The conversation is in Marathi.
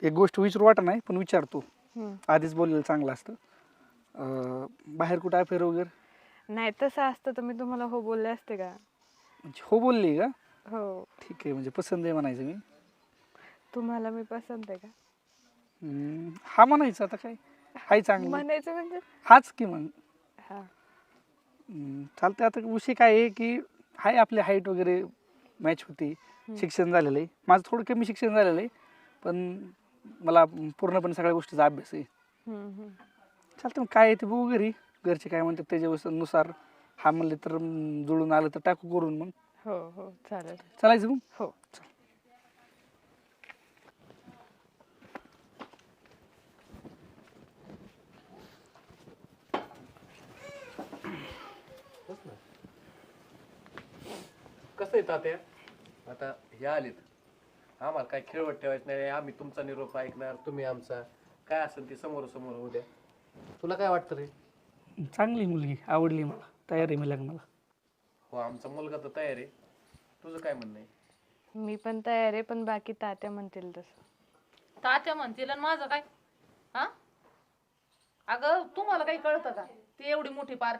एक गोष्ट विचारू वाटत नाही पण विचारतो. हम्म. आधीच बोललेलं चांगलं असतं. बाहेर कुठं अफेअर वगैरे? नाही तसं असतं तर मी तुम्हाला हो बोलले असते का? म्हणजे हो बोलली का? हो. ठीक आहे, म्हणजे पसंत आहे म्हणायचं मी. तुम्हाला मी पसंत आहे का? हा म्हणायचं आता काय, हाय चांगलं. म्हणायचं म्हणजे हाच की मग. हा. चालतंय. आता विषय काय आहे की हाय आपली हाईट वगैरे मॅच होती. शिक्षण झालेलं आहे माझं, थोडं कमी शिक्षण झालेलं आहे पण मला पूर्णपणे सगळ्या गोष्टीचा अभ्यास आहे. चालतं मग काय आहे ते बघू घरी, घरचे काय म्हणतात त्याच्यानुसार. हा म्हणले तर जुळून आलं तर टाकू करून मग. हो हो चालेल. चालायचं मग. हो. कसं आहे तात्या, आता हे आलेत, आम्हाला काय खेळवत ठेवायचं नाही. आम्ही तुमचा निरोप ऐकणार, तुम्ही आमचा. काय असेल ते समोर समोर उद्या. तुला काय वाटतं रे? चांगली मुलगी आवडली मला, तयार आहे मी लग्नाला. हो, आमचा मुलगा तर तयार आहे. तुझं काय म्हणणं आहे? मी पण तयार आहे पण बाकी तात्या म्हणतील तसं. तात्या म्हणतील आणि माझं काय? हा, अगं तुम्हाला काही कळतं का? ती एवढी मोठी पार्टी